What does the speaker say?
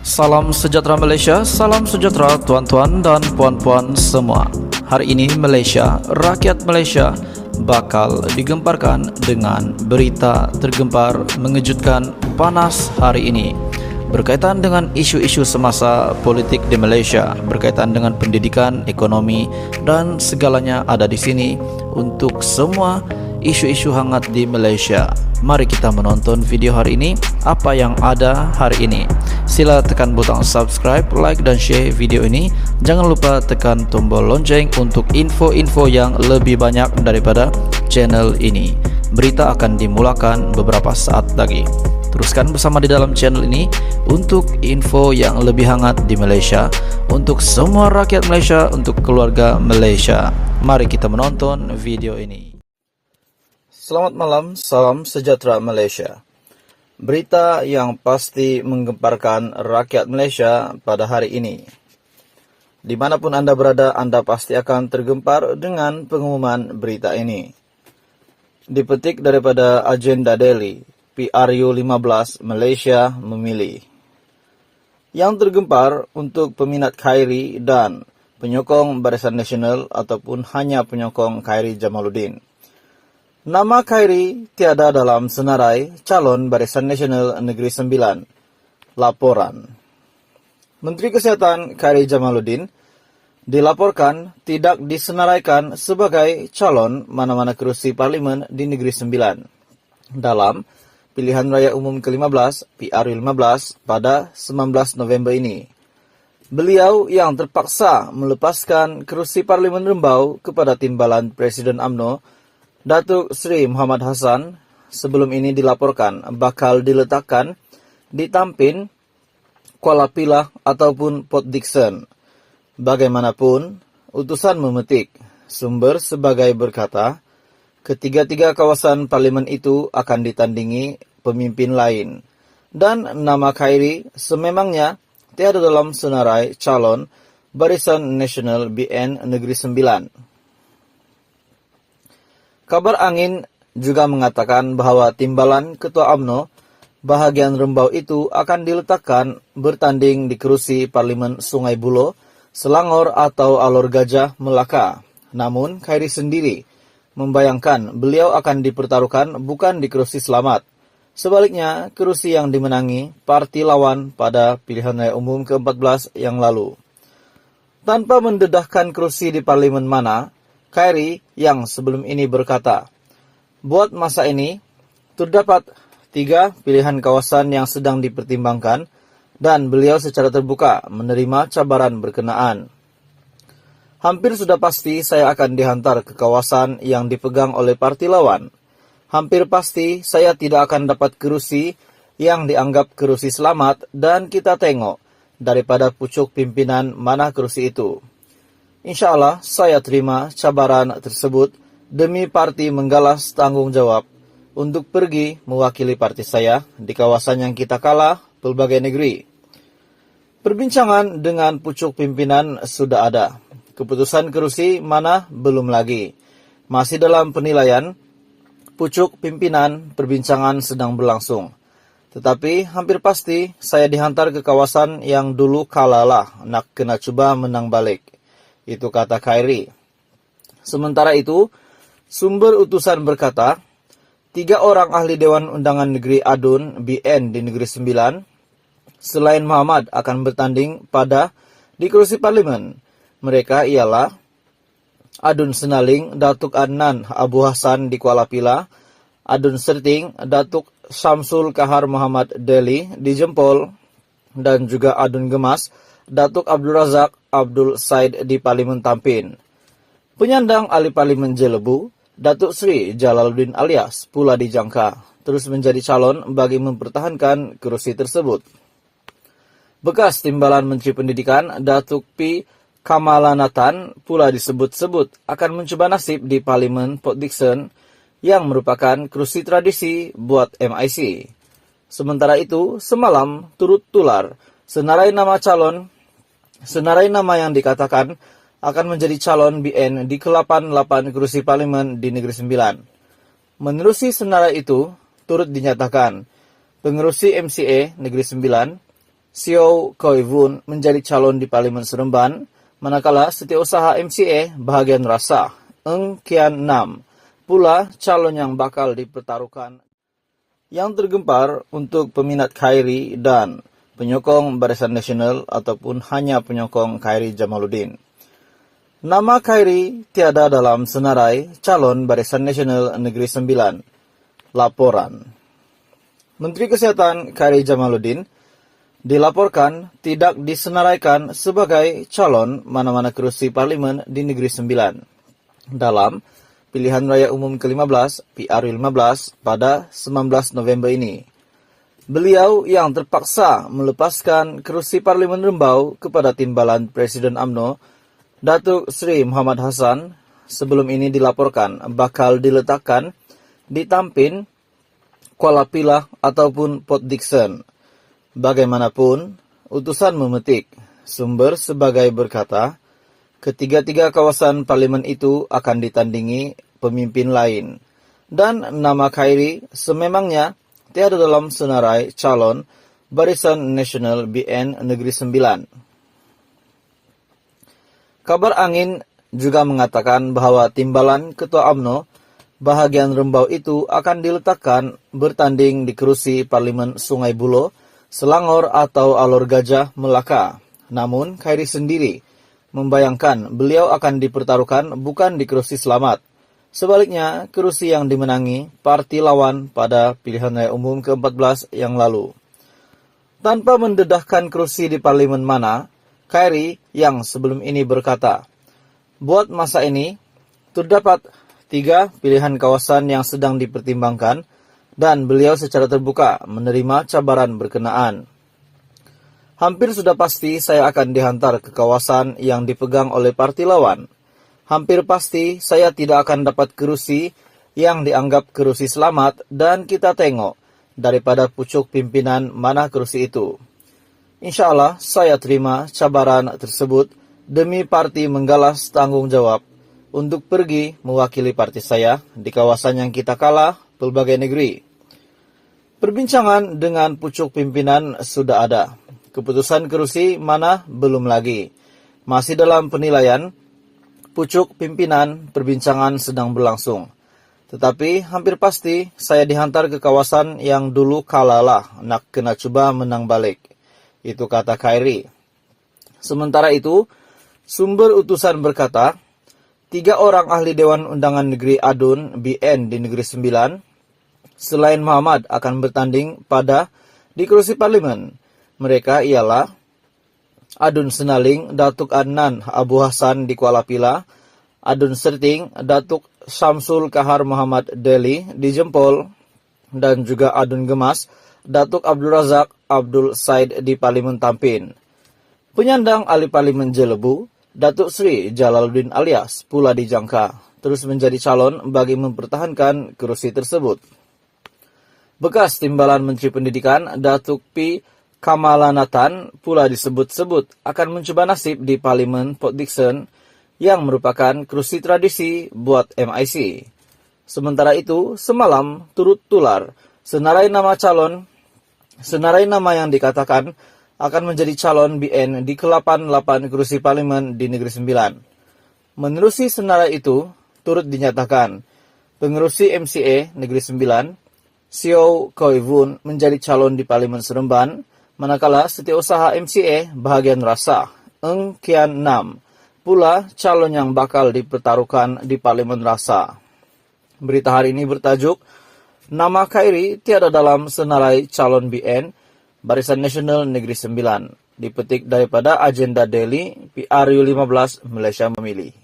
Salam sejahtera Malaysia, salam sejahtera tuan-tuan dan puan-puan semua. Hari ini Malaysia, rakyat Malaysia bakal digemparkan dengan berita tergempar mengejutkan panas hari ini berkaitan dengan isu-isu semasa politik di Malaysia, berkaitan dengan pendidikan, ekonomi dan segalanya ada di sini untuk semua isu-isu hangat di Malaysia. Mari kita menonton video hari ini, apa yang ada hari ini. Sila tekan butang subscribe, like dan share video ini. Jangan lupa tekan tombol lonceng untuk info-info yang lebih banyak daripada channel ini. Berita akan dimulakan beberapa saat lagi. Teruskan bersama di dalam channel ini untuk info yang lebih hangat di Malaysia, untuk semua rakyat Malaysia, untuk keluarga Malaysia. Mari kita menonton video ini. Selamat malam, salam sejahtera Malaysia. Berita yang pasti menggemparkan rakyat Malaysia pada hari ini. Dimanapun Anda berada, Anda pasti akan tergempar dengan pengumuman berita ini. Dipetik daripada Agenda Daily, PRU 15 Malaysia memilih. Yang tergempar untuk peminat Khairi dan penyokong Barisan Nasional ataupun hanya penyokong Khairi Jamaluddin. Nama Khairi tiada dalam senarai calon Barisan Nasional Negeri Sembilan. Laporan. Menteri Kesihatan Khairi Jamaluddin dilaporkan tidak disenaraikan sebagai calon mana-mana kerusi parlimen di Negeri Sembilan dalam pilihan raya umum ke-15 PRU 15 pada 19 November ini. Beliau yang terpaksa melepaskan kerusi parlimen Rembau kepada timbalan Presiden UMNO Datuk Seri Muhammad Hassan sebelum ini dilaporkan bakal diletakkan di Tampin, Kuala Pilah ataupun Port Dickson. Bagaimanapun, utusan memetik sumber sebagai berkata, ketiga-tiga kawasan parlimen itu akan ditandingi pemimpin lain. Dan nama Khairi sememangnya tiada dalam senarai calon Barisan Nasional BN Negeri Sembilan. Kabar angin juga mengatakan bahawa timbalan Ketua UMNO bahagian Rembau itu akan diletakkan bertanding di kerusi Parlimen Sungai Buloh, Selangor atau Alor Gajah, Melaka. Namun Khairi sendiri membayangkan beliau akan dipertaruhkan bukan di kerusi Selamat. Sebaliknya, kerusi yang dimenangi parti lawan pada pilihan raya umum ke-14 yang lalu. Tanpa mendedahkan kerusi di parlimen mana, Khairi yang sebelum ini berkata, buat masa ini, terdapat 3 pilihan kawasan yang sedang dipertimbangkan dan beliau secara terbuka menerima cabaran berkenaan. Hampir sudah pasti saya akan dihantar ke kawasan yang dipegang oleh parti lawan. Hampir pasti saya tidak akan dapat kerusi yang dianggap kerusi Selamat dan kita tengok daripada pucuk pimpinan mana kerusi itu. Insya Allah saya terima cabaran tersebut demi parti menggalas tanggung jawab untuk pergi mewakili parti saya di kawasan yang kita kalah pelbagai negeri. Perbincangan dengan pucuk pimpinan sudah ada. Keputusan kerusi mana belum lagi. Masih dalam penilaian pucuk pimpinan, perbincangan sedang berlangsung. Tetapi hampir pasti saya dihantar ke kawasan yang dulu kalalah nak kena cuba menang balik. Itu kata Khairi. Sementara itu, sumber utusan berkata, 3 orang ahli Dewan Undangan Negeri Adun BN di Negeri Sembilan, selain Muhammad akan bertanding di kerusi parlimen. Mereka ialah Adun Senaling, Datuk Adnan Abu Hassan di Kuala Pilah, Adun Serting, Datuk Syamsul Kahar Muhammad Deli di Jempol, dan juga Adun Gemas, Datuk Abdul Razak Abdul Said di Parlimen Tampin. Penyandang ahli Parlimen Jelebu, Datuk Seri Jalaluddin Alias pula dijangka terus menjadi calon bagi mempertahankan kerusi tersebut. Bekas timbalan Menteri Pendidikan, Datuk P. Kamalanatan pula disebut-sebut akan mencoba nasib di Parlimen Port Dickson yang merupakan kerusi tradisi buat MIC. Sementara itu, semalam turut tular senarai nama yang dikatakan akan menjadi calon BN di ke-8 kerusi parlimen di Negeri Sembilan. Menerusi senarai itu, turut dinyatakan pengerusi MCA Negeri Sembilan Xiao Koivun menjadi calon di Parlemen Seremban, manakala Setiausaha MCA bahagian rasa Eng Kian Nam pula calon yang bakal dipertaruhkan. Yang tergempar untuk peminat Khairi dan penyokong Barisan Nasional ataupun hanya penyokong Khairi Jamaluddin. Nama Khairi tiada dalam senarai calon Barisan Nasional Negeri Sembilan. Laporan. Menteri Kesehatan Khairi Jamaluddin dilaporkan tidak disenaraikan sebagai calon mana-mana kerusi parlimen di Negeri Sembilan dalam pilihan raya umum ke-15 PR15 pada 19 November ini. Beliau yang terpaksa melepaskan kerusi parlimen Rembau kepada timbalan Presiden UMNO, Datuk Seri Muhammad Hassan, sebelum ini dilaporkan bakal diletakkan di Tampin, Kuala Pilah ataupun Port Dickson. Bagaimanapun, utusan memetik sumber sebagai berkata, ketiga-tiga kawasan parlimen itu akan ditandingi pemimpin lain. Dan nama Khairi sememangnya tiada dalam senarai calon Barisan Nasional BN Negeri Sembilan. Kabar angin juga mengatakan bahwa timbalan Ketua UMNO bahagian Rembau itu akan diletakkan bertanding di kerusi Parlimen Sungai Buloh, Selangor atau Alor Gajah, Melaka. Namun Khairi sendiri membayangkan beliau akan dipertaruhkan bukan di kerusi Selamat. Sebaliknya, kerusi yang dimenangi parti lawan pada pilihan raya umum ke-14 yang lalu. Tanpa mendedahkan kerusi di parlimen mana, Khairi yang sebelum ini berkata, buat masa ini, terdapat 3 pilihan kawasan yang sedang dipertimbangkan dan beliau secara terbuka menerima cabaran berkenaan. Hampir sudah pasti saya akan dihantar ke kawasan yang dipegang oleh parti lawan. Hampir pasti saya tidak akan dapat kerusi yang dianggap kerusi Selamat dan kita tengok daripada pucuk pimpinan mana kerusi itu. Insya Allah saya terima cabaran tersebut demi parti menggalas tanggung jawab untuk pergi mewakili parti saya di kawasan yang kita kalah pelbagai negeri. Perbincangan dengan pucuk pimpinan sudah ada. Keputusan kerusi mana belum lagi. Masih dalam penilaian, pucuk pimpinan perbincangan sedang berlangsung. Tetapi hampir pasti saya dihantar ke kawasan yang dulu kalalah nak kena cuba menang balik. Itu kata Khairi. Sementara itu, sumber utusan berkata, 3 orang ahli Dewan Undangan Negeri Adun BN di Negeri Sembilan selain Muhammad akan bertanding di kerusi parlimen. Mereka ialah Adun Senaling, Datuk Adnan Abu Hasan di Kuala Pilah, Adun Serting, Datuk Syamsul Kahar Muhammad Deli di Jempol, dan juga Adun Gemas, Datuk Abdul Razak Abdul Said di Parlimen Tampin. Penyandang ahli Parlimen Jelebu, Datuk Seri Jalaluddin Alias pula dijangka terus menjadi calon bagi mempertahankan kerusi tersebut. Bekas timbalan Menteri Pendidikan Datuk P. Kamalanatan pula disebut-sebut akan mencoba nasib di Parlimen Port Dickson yang merupakan kerusi tradisi buat MIC. Sementara itu, semalam turut tular senarai nama yang dikatakan akan menjadi calon BN di ke-8 kerusi Parlimen di Negeri Sembilan. Menerusi senarai itu, turut dinyatakan pengerusi MCA Negeri Sembilan Xiao Koivun menjadi calon di Parlimen Seremban, manakala Setiausaha MCA bahagian rasa Eng Kian Nam pula calon yang bakal dipertaruhkan di Parlimen Rasa. Berita hari ini bertajuk, nama Khairi tiada dalam senarai calon BN Barisan Nasional Negeri Sembilan, dipetik daripada Agenda Daily PRU 15 Malaysia Memilih.